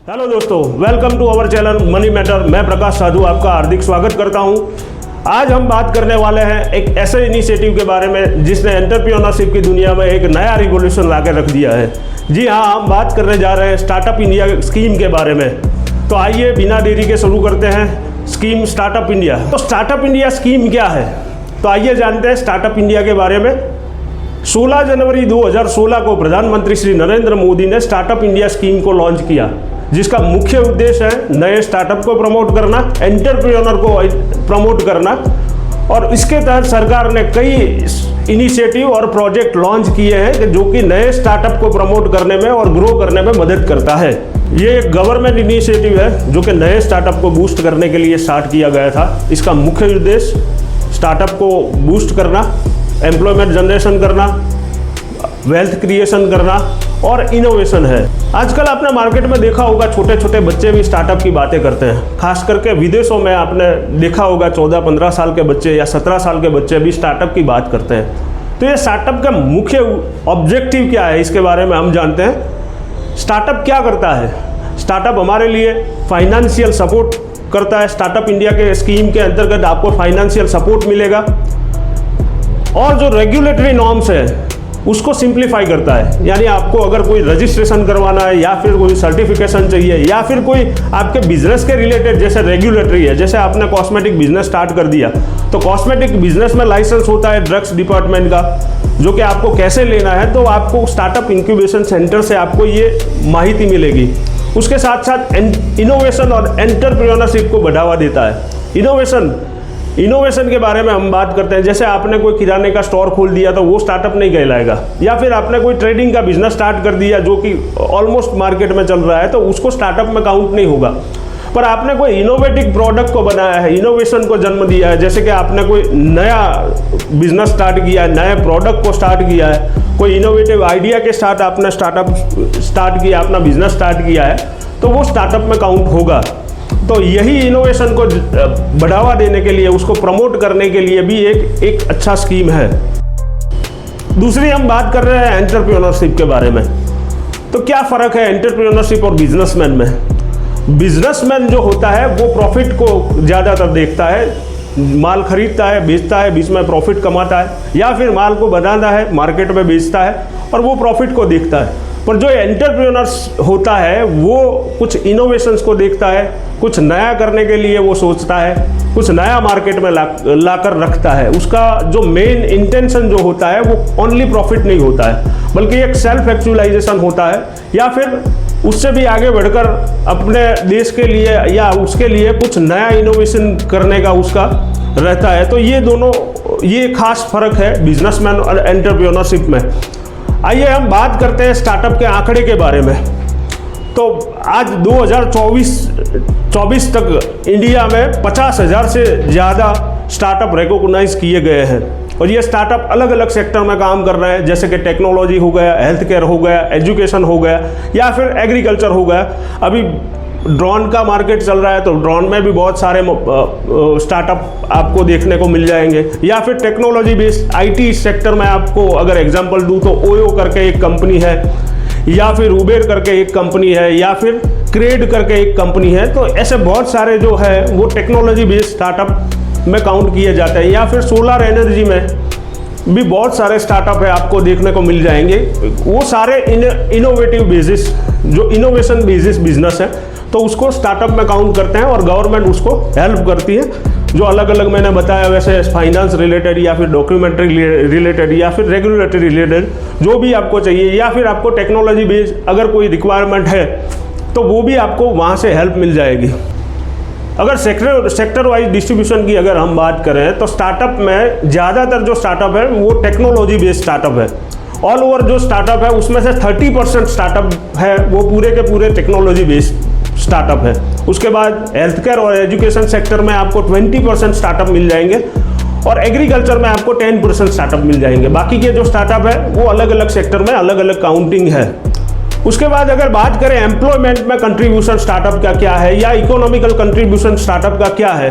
Hello दोस्तों, welcome to our channel money matter. मैं प्रकाश साधु आपका हार्दिक स्वागत करता हूं। आज हम बात करने वाले हैं एक ऐसे इनिशिएटिव के बारे में जिसने एंटरप्रेन्योरशिप की दुनिया में एक नया रिवॉल्यूशन ला के रख दिया है। जी हाँ, हम बात करने जा रहे हैं स्टार्टअप इंडिया स्कीम के बारे में। तो आइए बिना देरी के शुरू करते हैं स्कीम स्टार्टअप इंडिया। तो स्टार्टअप इंडिया स्कीम क्या है, तो आइए जानते हैं स्टार्टअप इंडिया के बारे में। 16 जनवरी 2016 को प्रधानमंत्री श्री नरेंद्र मोदी ने स्टार्टअप इंडिया स्कीम को लॉन्च किया, जिसका मुख्य उद्देश्य है नए स्टार्टअप को प्रमोट करना, एंटरप्रेन्योर को प्रमोट करना। और इसके तहत सरकार ने कई इनिशिएटिव और प्रोजेक्ट लॉन्च किए हैं जो कि नए स्टार्टअप को प्रमोट करने में और ग्रो करने में मदद करता है। ये एक गवर्नमेंट इनिशिएटिव है जो कि नए स्टार्टअप को बूस्ट करने के लिए स्टार्ट किया गया था। इसका मुख्य उद्देश्य स्टार्टअप को बूस्ट करना, एम्प्लॉयमेंट जनरेशन करना, वेल्थ क्रिएशन करना और इनोवेशन है। आजकल आपने मार्केट में देखा होगा छोटे छोटे बच्चे भी स्टार्टअप की बातें करते हैं। खास करके विदेशों में आपने देखा होगा 14-15 साल के बच्चे या 17 साल के बच्चे भी स्टार्टअप की बात करते हैं। तो ये स्टार्टअप का मुख्य ऑब्जेक्टिव क्या है, इसके बारे में हम जानते हैं। स्टार्टअप क्या करता है? स्टार्टअप हमारे लिए फाइनेंशियल सपोर्ट करता है। स्टार्टअप इंडिया के स्कीम के अंतर्गत आपको फाइनेंशियल सपोर्ट मिलेगा और जो रेगुलेटरी नॉर्म्स है उसको सिंप्लीफाई करता है। यानी आपको अगर कोई रजिस्ट्रेशन करवाना है या फिर कोई सर्टिफिकेशन चाहिए या फिर कोई आपके बिजनेस के रिलेटेड जैसे रेगुलेटरी है, जैसे आपने कॉस्मेटिक बिजनेस स्टार्ट कर दिया तो कॉस्मेटिक बिजनेस में लाइसेंस होता है ड्रग्स डिपार्टमेंट का, जो कि आपको कैसे लेना है, तो आपको स्टार्टअप इंक्यूबेशन सेंटर से आपको ये माहिती मिलेगी। उसके साथ साथ इनोवेशन और एंटरप्रेन्योरशिप को बढ़ावा देता है। इनोवेशन के बारे में हम बात करते हैं। जैसे आपने कोई किराने का स्टोर खोल दिया तो वो स्टार्टअप नहीं कहलाएगा, या फिर आपने कोई ट्रेडिंग का बिजनेस स्टार्ट कर दिया जो कि ऑलमोस्ट मार्केट में चल रहा है, तो उसको स्टार्टअप में काउंट नहीं होगा। पर आपने कोई इनोवेटिव प्रोडक्ट को बनाया है, इनोवेशन को जन्म दिया है, जैसे कि आपने कोई नया बिजनेस स्टार्ट किया है, नए प्रोडक्ट को स्टार्ट किया है, कोई इनोवेटिव आइडिया के साथ आपने स्टार्टअप स्टार्ट किया, अपना बिजनेस स्टार्ट किया है, तो वो स्टार्टअप में काउंट होगा। तो यही इनोवेशन को बढ़ावा देने के लिए, उसको प्रमोट करने के लिए भी एक अच्छा स्कीम है। दूसरी हम बात कर रहे हैं एंटरप्रेन्योरशिप के बारे में। तो क्या फ़र्क है एंटरप्रेन्योरशिप और बिजनेसमैन में? बिजनेसमैन जो होता है वो प्रॉफिट को ज़्यादातर देखता है, माल खरीदता है, बेचता है, बीच में प्रॉफिट कमाता है, या फिर माल को बनाता है, मार्केट में बेचता है और वो प्रॉफिट को देखता है। पर जो एंटरप्रेन्योर्स होता है वो कुछ इनोवेशंस को देखता है, कुछ नया करने के लिए वो सोचता है, कुछ नया मार्केट में लाकर रखता है। उसका जो मेन इंटेंशन जो होता है वो ओनली प्रॉफिट नहीं होता है, बल्कि एक सेल्फ एक्चुअलाइजेशन होता है, या फिर उससे भी आगे बढ़कर अपने देश के लिए या उसके लिए कुछ नया इनोवेशन करने का उसका रहता है। तो ये खास फर्क है बिजनेसमैन और एंटरप्रेन्योरशिप में। आइए हम बात करते हैं स्टार्टअप के आंकड़े के बारे में। तो आज 2024 तक इंडिया में 50,000 से ज़्यादा स्टार्टअप रिकॉग्नाइज किए गए हैं और ये स्टार्टअप अलग अलग सेक्टर में काम कर रहे हैं, जैसे कि टेक्नोलॉजी हो गया, हेल्थ केयर हो गया, एजुकेशन हो गया, या फिर एग्रीकल्चर हो गया। अभी ड्रोन का मार्केट चल रहा है तो ड्रोन में भी बहुत सारे स्टार्टअप आपको देखने को मिल जाएंगे, या फिर टेक्नोलॉजी बेस्ड आईटी सेक्टर में आपको अगर एग्जांपल दूं तो ओयो करके एक कंपनी है, या फिर उबेर करके एक कंपनी है, या फिर क्रेड करके एक कंपनी है। तो ऐसे बहुत सारे जो है वो टेक्नोलॉजी बेस्ड स्टार्टअप में काउंट किए जाते हैं। या फिर सोलर एनर्जी में भी बहुत सारे स्टार्टअप है आपको देखने को मिल जाएंगे। वो सारे इनोवेटिव बेसिस, जो इनोवेशन बेसिस बिजनेस है, तो उसको स्टार्टअप में काउंट करते हैं और गवर्नमेंट उसको हेल्प करती है। जो अलग अलग मैंने बताया वैसे फाइनेंस रिलेटेड, या फिर डॉक्यूमेंट्री रिलेटेड, या फिर रेगुलेटरी रिलेटेड, जो भी आपको चाहिए, या फिर आपको टेक्नोलॉजी बेस्ड अगर कोई रिक्वायरमेंट है तो वो भी आपको वहाँ से हेल्प मिल जाएगी। अगर सेक्टर वाइज डिस्ट्रीब्यूशन की अगर हम बात करें तो स्टार्टअप में ज़्यादातर जो स्टार्टअप है वो टेक्नोलॉजी बेस्ड स्टार्टअप है। ऑल ओवर जो स्टार्टअप है उसमें से 30% स्टार्टअप है वो पूरे के पूरे टेक्नोलॉजी बेस्ड स्टार्टअप है। उसके बाद हेल्थ केयर और एजुकेशन सेक्टर में आपको 20% स्टार्टअप मिल जाएंगे और एग्रीकल्चर में आपको 10% स्टार्टअप मिल जाएंगे। बाकी के जो स्टार्टअप है वो अलग अलग सेक्टर में अलग अलग काउंटिंग है। उसके बाद अगर बात करें एम्प्लॉयमेंट में कंट्रीब्यूशन स्टार्टअप का क्या है, या इकोनॉमिकल कंट्रीब्यूशन स्टार्टअप का क्या है,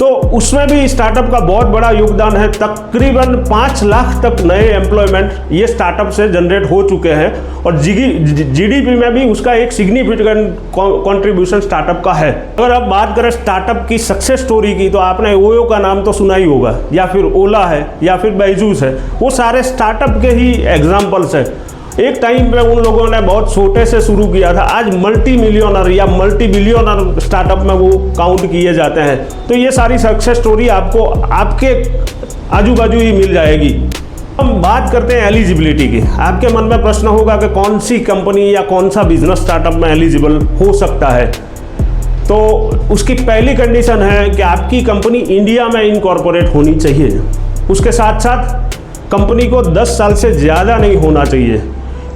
तो उसमें भी स्टार्टअप का बहुत बड़ा योगदान है। तकरीबन 5 लाख तक नए एम्प्लॉयमेंट ये स्टार्टअप से जनरेट हो चुके हैं और जीडीपी में भी उसका एक सिग्निफिकेंट कंट्रीब्यूशन स्टार्टअप का है। अगर आप बात करें स्टार्टअप की सक्सेस स्टोरी की, तो आपने ओयो का नाम तो सुना ही होगा, या फिर ओला है, या फिर बायजूस है। वो सारे स्टार्टअप के ही एग्जाम्पल्स हैं। एक टाइम पे उन लोगों ने बहुत छोटे से शुरू किया था, आज मल्टी मिलियनर या मल्टी बिलियनर स्टार्टअप में वो काउंट किए जाते हैं। तो ये सारी सक्सेस स्टोरी आपको आपके आजू बाजू ही मिल जाएगी। हम बात करते हैं एलिजिबिलिटी की। आपके मन में प्रश्न होगा कि कौन सी कंपनी या कौन सा बिजनेस स्टार्टअप में एलिजिबल हो सकता है। तो उसकी पहली कंडीशन है कि आपकी कंपनी इंडिया में इनकॉर्पोरेट होनी चाहिए। उसके साथ साथ कंपनी को 10 साल से ज़्यादा नहीं होना चाहिए।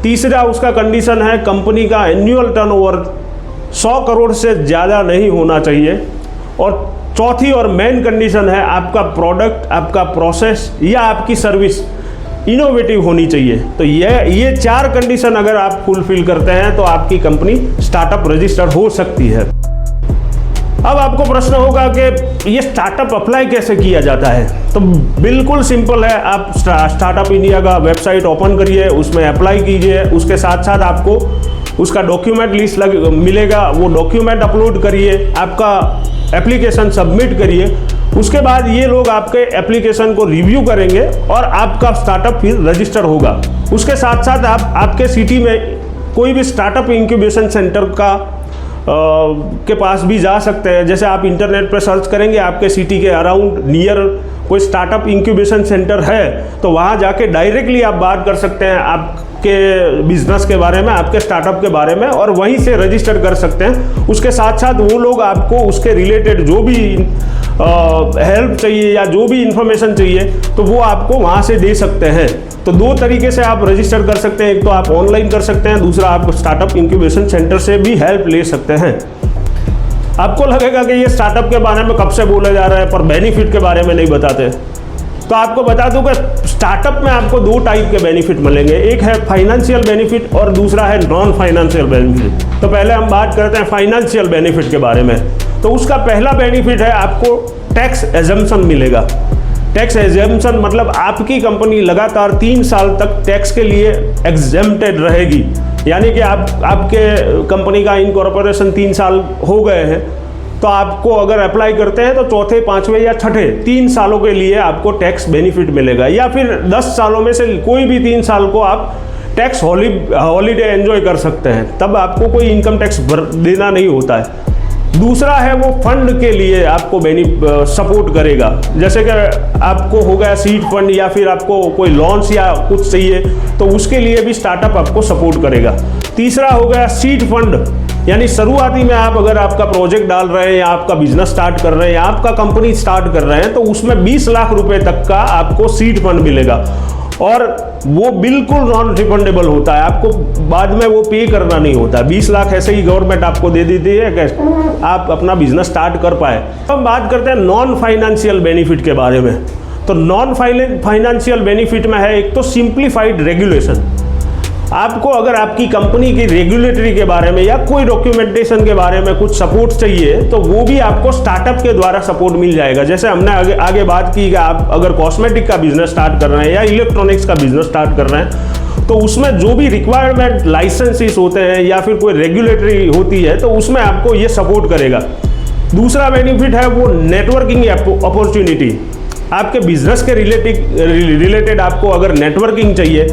तीसरा उसका कंडीशन है कंपनी का एनुअल टर्नओवर 100 करोड़ से ज़्यादा नहीं होना चाहिए। और चौथी और मेन कंडीशन है आपका प्रोडक्ट, आपका प्रोसेस या आपकी सर्विस इनोवेटिव होनी चाहिए। तो ये 4 कंडीशन अगर आप फुलफिल करते हैं तो आपकी कंपनी स्टार्टअप रजिस्टर्ड हो सकती है। अब आपको प्रश्न होगा कि ये स्टार्टअप अप्लाई कैसे किया जाता है। तो बिल्कुल सिंपल है, आप स्टार्टअप इंडिया का वेबसाइट ओपन करिए, उसमें अप्लाई कीजिए। उसके साथ साथ आपको उसका डॉक्यूमेंट लिस्ट मिलेगा, वो डॉक्यूमेंट अपलोड करिए, आपका एप्लीकेशन सबमिट करिए। उसके बाद ये लोग आपके एप्लीकेशन को रिव्यू करेंगे और आपका स्टार्टअप फिर रजिस्टर होगा। उसके साथ साथ आप आपके सिटी में कोई भी स्टार्टअप इंक्यूबेशन सेंटर के पास भी जा सकते हैं। जैसे आप इंटरनेट पर सर्च करेंगे, आपके सिटी के अराउंड नियर कोई स्टार्टअप इंक्यूबेशन सेंटर है, तो वहाँ जाके डायरेक्टली आप बात कर सकते हैं आपके बिजनेस के बारे में, आपके स्टार्टअप के बारे में, और वहीं से रजिस्टर कर सकते हैं। उसके साथ साथ वो लोग आपको उसके रिलेटेड जो भी हेल्प चाहिए या जो भी इंफॉर्मेशन चाहिए तो वो आपको वहाँ से दे सकते हैं। तो 2 तरीके से आप रजिस्टर कर सकते हैं। एक तो आप ऑनलाइन कर सकते हैं, दूसरा आप स्टार्टअप इंक्यूबेशन सेंटर से भी हेल्प ले सकते हैं। आपको लगेगा कि ये स्टार्टअप के बारे में कब से बोला जा रहा है पर बेनिफिट के बारे में नहीं बताते। तो आपको बता दूं कि स्टार्टअप में आपको 2 टाइप के बेनिफिट मिलेंगे। एक है फाइनेंशियल बेनिफिट और दूसरा है नॉन फाइनेंशियल बेनिफिट। तो पहले हम बात करते हैं फाइनेंशियल बेनिफिट के बारे में। तो उसका पहला बेनिफिट है आपको टैक्स एजम्पशन मिलेगा। टैक्स एग्जेम्पशन मतलब आपकी कंपनी लगातार 3 साल तक टैक्स के लिए एग्जेम्प्टेड रहेगी। यानी कि आपके कंपनी का इनकॉर्पोरेशन 3 साल हो गए हैं, तो आपको अगर अप्लाई करते हैं तो चौथे, 5वें या 6ठे 3 सालों के लिए आपको टैक्स बेनिफिट मिलेगा। या फिर 10 सालों में से कोई भी 3 साल को आप टैक्स हॉलीडे एंजॉय कर सकते हैं, तब आपको कोई इनकम टैक्स देना नहीं होता है। दूसरा है वो फंड के लिए आपको सपोर्ट करेगा। जैसे कि आपको हो गया सीड फंड या फिर आपको कोई लॉन्च या कुछ चाहिए तो उसके लिए भी स्टार्टअप आपको सपोर्ट करेगा। तीसरा हो गया सीड फंड, यानी शुरुआती में आप अगर आपका प्रोजेक्ट डाल रहे हैं या आपका बिजनेस स्टार्ट कर रहे हैं या आपका कंपनी स्टार्ट कर रहे हैं तो उसमें 20 लाख रुपए तक का आपको सीड फंड मिलेगा और वो बिल्कुल नॉन रिफंडेबल होता है। आपको बाद में वो पे करना नहीं होता। 20 लाख ऐसे ही गवर्नमेंट आपको दे देती है कि आप अपना बिजनेस स्टार्ट कर पाए। तो हम बात करते हैं नॉन फाइनेंशियल बेनिफिट के बारे में। तो नॉन फाइनेंशियल बेनिफिट में है एक तो सिंप्लीफाइड रेगुलेशन। आपको अगर आपकी कंपनी की रेगुलेटरी के बारे में या कोई डॉक्यूमेंटेशन के बारे में कुछ सपोर्ट चाहिए तो वो भी आपको स्टार्टअप के द्वारा सपोर्ट मिल जाएगा। जैसे हमने आगे बात की कि आप अगर कॉस्मेटिक का बिजनेस स्टार्ट कर रहे हैं या इलेक्ट्रॉनिक्स का बिजनेस स्टार्ट कर रहे हैं तो उसमें जो भी रिक्वायरमेंट लाइसेंसेस होते हैं या फिर कोई रेगुलेटरी होती है तो उसमें आपको ये सपोर्ट करेगा। दूसरा बेनिफिट है वो नेटवर्किंग अपॉर्चुनिटी। आपके बिजनेस के रिलेटेड आपको अगर नेटवर्किंग चाहिए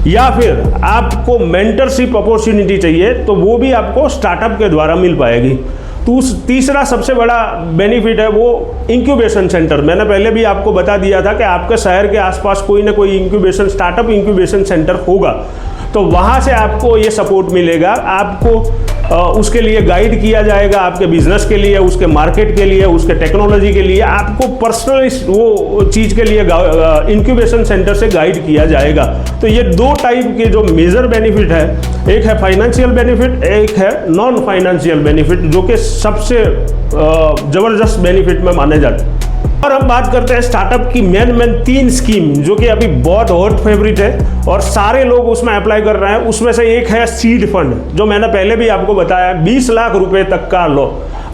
या फिर आपको मेंटरशिप अपॉर्चुनिटी चाहिए तो वो भी आपको स्टार्टअप के द्वारा मिल पाएगी। तीसरा सबसे बड़ा बेनिफिट है वो इंक्यूबेशन सेंटर। मैंने पहले भी आपको बता दिया था कि आपके शहर के आसपास कोई ना कोई स्टार्टअप इंक्यूबेशन सेंटर होगा तो वहाँ से आपको ये सपोर्ट मिलेगा। आपको उसके लिए गाइड किया जाएगा, आपके बिजनेस के लिए, उसके मार्केट के लिए, उसके टेक्नोलॉजी के लिए आपको पर्सनली वो चीज़ के लिए इंक्यूबेशन सेंटर से गाइड किया जाएगा। तो ये 2 टाइप के जो मेजर बेनिफिट है, एक है फाइनेंशियल बेनिफिट, एक है नॉन फाइनेंशियल बेनिफिट, जो कि सबसे ज़बरदस्त बेनिफिट में माने जाते हैं। और हम बात करते हैं स्टार्टअप की मेन 3 स्कीम जो कि अभी बहुत हॉट फेवरेट है और सारे लोग उसमें अप्लाई कर रहे हैं। उसमें से एक है सीड फंड, जो मैंने पहले भी आपको बताया, 20 लाख रुपए तक का लो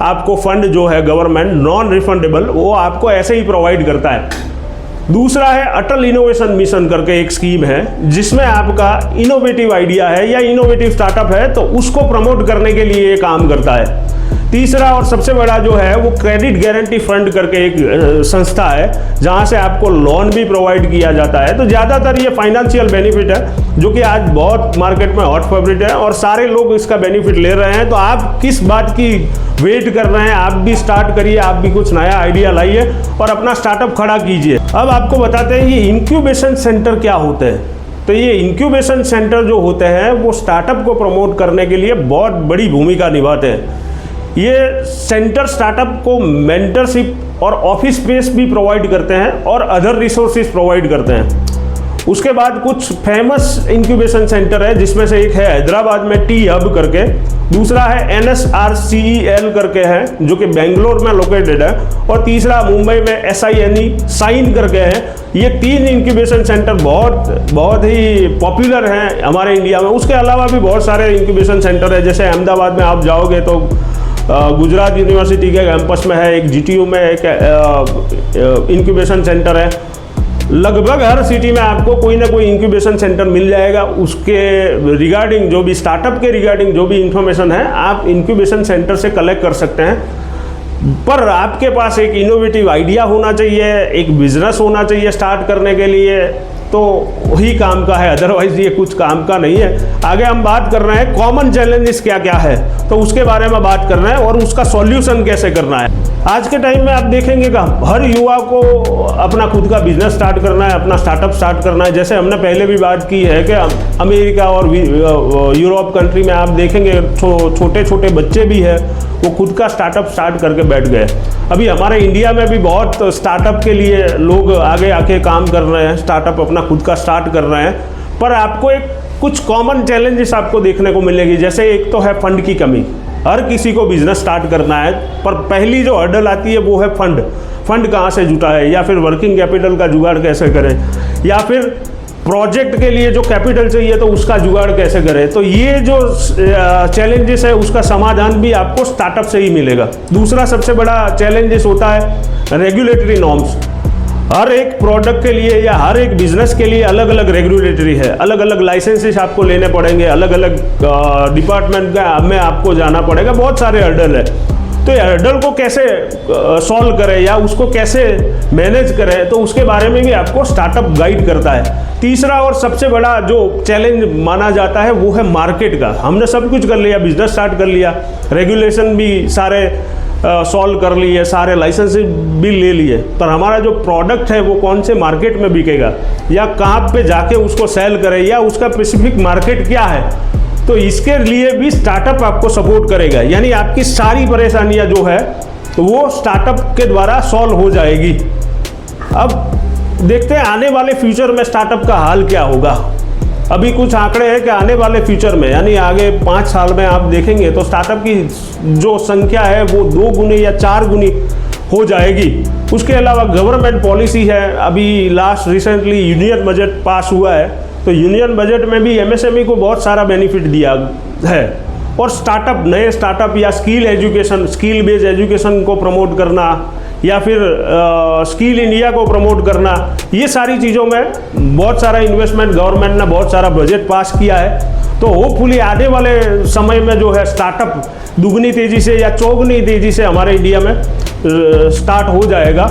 आपको फंड जो है गवर्नमेंट नॉन रिफंडेबल वो आपको ऐसे ही प्रोवाइड करता है। दूसरा है अटल इनोवेशन मिशन करके एक स्कीम है जिसमें आपका इनोवेटिव आइडिया है या इनोवेटिव स्टार्टअप है तो उसको प्रमोट करने के लिए ये काम करता है। तीसरा और सबसे बड़ा जो है वो क्रेडिट गारंटी फंड करके एक संस्था है जहां से आपको लोन भी प्रोवाइड किया जाता है। तो ज़्यादातर ये फाइनेंशियल बेनिफिट है जो कि आज बहुत मार्केट में हॉट फेवरेट है और सारे लोग इसका बेनिफिट ले रहे हैं। तो आप किस बात की वेट कर रहे हैं, आप भी स्टार्ट करिए, आप भी कुछ नया आइडिया लाइए और अपना स्टार्टअप खड़ा कीजिए। अब आपको बताते हैं ये इंक्यूबेशन सेंटर क्या होते हैं। तो ये इंक्यूबेशन सेंटर जो होते हैं वो स्टार्टअप को प्रमोट करने के लिए बहुत बड़ी भूमिका निभाते हैं। ये सेंटर स्टार्टअप को मेंटरशिप और ऑफिस स्पेस भी प्रोवाइड करते हैं और अदर रिसोर्सेज प्रोवाइड करते हैं। उसके बाद कुछ फेमस इंक्यूबेशन सेंटर है जिसमें से एक है हैदराबाद में टी हब करके, दूसरा है NSRCEL करके है जो कि बेंगलोर में लोकेटेड है और तीसरा मुंबई में SINE साइन करके है। ये 3 इंक्यूबेशन सेंटर बहुत ही पॉपुलर हैं हमारे इंडिया में। उसके अलावा भी बहुत सारे इंक्यूबेशन सेंटर है, जैसे अहमदाबाद में आप जाओगे तो गुजरात यूनिवर्सिटी के कैंपस में है, एक GTU में एक इंक्यूबेशन सेंटर है। लगभग हर सिटी में आपको कोई ना कोई इंक्यूबेशन सेंटर मिल जाएगा। उसके रिगार्डिंग जो भी स्टार्टअप के रिगार्डिंग जो भी इंफॉर्मेशन है आप इंक्यूबेशन सेंटर से कलेक्ट कर सकते हैं। पर आपके पास एक इनोवेटिव आइडिया होना चाहिए, एक बिजनेस होना चाहिए स्टार्ट करने के लिए, तो वही काम का है, अदरवाइज ये कुछ काम का नहीं है। आगे हम बात कर रहे हैं कॉमन चैलेंजेस क्या क्या है, तो उसके बारे में बात कर रहे हैं और उसका सॉल्यूशन कैसे करना है। आज के टाइम में आप देखेंगे कि हर युवा को अपना खुद का बिजनेस स्टार्ट करना है, अपना स्टार्टअप स्टार्ट करना है। जैसे हमने पहले भी बात की है कि अमेरिका और यूरोप कंट्री में आप देखेंगे छोटे छोटे बच्चे भी हैं वो खुद का स्टार्टअप स्टार्ट करके बैठ गए। अभी हमारे इंडिया में भी बहुत स्टार्टअप के लिए लोग आगे आके काम कर रहे हैं, स्टार्टअप अपना खुद का स्टार्ट कर रहे हैं। पर आपको एक कुछ कॉमन चैलेंजेस आपको देखने को मिलेगी। जैसे एक तो है फंड की कमी, हर किसी को बिजनेस स्टार्ट करना है पर पहली जो हर्डल आती है वो है फंड कहाँ से जुटा है, या फिर वर्किंग कैपिटल का जुगाड़ कैसे करें, या फिर प्रोजेक्ट के लिए जो कैपिटल चाहिए तो उसका जुगाड़ कैसे करें। तो ये जो चैलेंजेस है उसका समाधान भी आपको स्टार्टअप से ही मिलेगा। दूसरा सबसे बड़ा चैलेंजेस होता है रेगुलेटरी नॉर्म्स। हर एक प्रोडक्ट के लिए या हर एक बिजनेस के लिए अलग अलग रेगुलेटरी है, अलग अलग लाइसेंसेस आपको लेने पड़ेंगे, अलग अलग डिपार्टमेंट का में आपको जाना पड़ेगा, बहुत सारे हर्डल है। तो ये हर्डल को कैसे सॉल्व करें या उसको कैसे मैनेज करें, तो उसके बारे में भी आपको स्टार्टअप गाइड करता है। तीसरा और सबसे बड़ा जो चैलेंज माना जाता है वो है मार्केट का। हमने सब कुछ कर लिया, बिजनेस स्टार्ट कर लिया, रेगुलेशन भी सारे सॉल्व कर लिए, सारे लाइसेंस भी ले लिए, पर हमारा जो प्रोडक्ट है वो कौन से मार्केट में बिकेगा या कहाँ पे जाके उसको सेल करें या उसका स्पेसिफिक मार्केट क्या है, तो इसके लिए भी स्टार्टअप आपको सपोर्ट करेगा। यानी आपकी सारी परेशानियां जो है वो स्टार्टअप के द्वारा सॉल्व हो जाएगी। अब देखते हैं आने वाले फ्यूचर में स्टार्टअप का हाल क्या होगा। अभी कुछ आंकड़े हैं कि आने वाले फ्यूचर में यानी आगे 5 साल में आप देखेंगे तो स्टार्टअप की जो संख्या है वो 2 गुनी या 4 गुनी हो जाएगी। उसके अलावा गवर्नमेंट पॉलिसी है, अभी last recently union budget pass हुआ है, तो यूनियन बजट में भी MSME को बहुत सारा बेनिफिट दिया है। और स्टार्टअप, नए स्टार्टअप या स्किल बेस्ड एजुकेशन को प्रमोट करना या फिर स्किल इंडिया को प्रमोट करना, ये सारी चीज़ों में बहुत सारा इन्वेस्टमेंट गवर्नमेंट ने बहुत सारा बजट पास किया है। तो होपफुली आने वाले समय में जो है स्टार्टअप दुगनी तेज़ी से या चौगुनी तेज़ी से हमारे इंडिया में स्टार्ट हो जाएगा।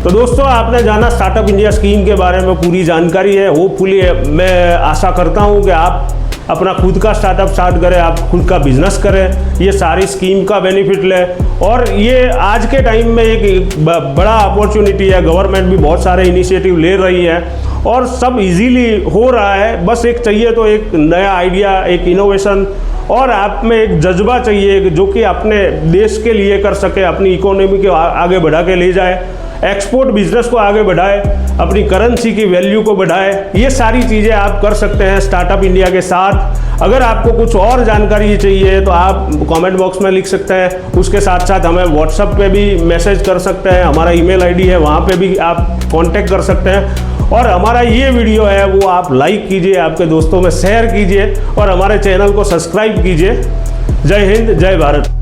तो दोस्तों आपने जाना स्टार्टअप इंडिया स्कीम के बारे में पूरी जानकारी है। होपफुली मैं आशा करता हूँ कि आप अपना खुद का स्टार्टअप स्टार्ट करें, आप खुद का बिजनेस करें, ये सारी स्कीम का बेनिफिट लें। और ये आज के टाइम में एक बड़ा अपॉर्चुनिटी है, गवर्नमेंट भी बहुत सारे इनिशिएटिव ले रही है और सब इजीली हो रहा है। बस एक चाहिए तो एक नया आइडिया, एक इनोवेशन और आप में एक जज्बा चाहिए जो कि अपने देश के लिए कर सके, अपनी इकोनॉमी को आगे बढ़ा के ले जाए। एक्सपोर्ट बिजनेस को आगे बढ़ाए, अपनी करेंसी की वैल्यू को बढ़ाए। ये सारी चीज़ें आप कर सकते हैं स्टार्टअप इंडिया के साथ। अगर आपको कुछ और जानकारी चाहिए तो आप कमेंट बॉक्स में लिख सकते हैं। उसके साथ साथ हमें व्हाट्सएप पे भी मैसेज कर सकते हैं, हमारा ईमेल आईडी है, वहाँ पे भी आप कांटेक्ट कर सकते हैं। और हमारा ये वीडियो है वो आप लाइक कीजिए, आपके दोस्तों में शेयर कीजिए और हमारे चैनल को सब्सक्राइब कीजिए। जय हिंद, जय भारत।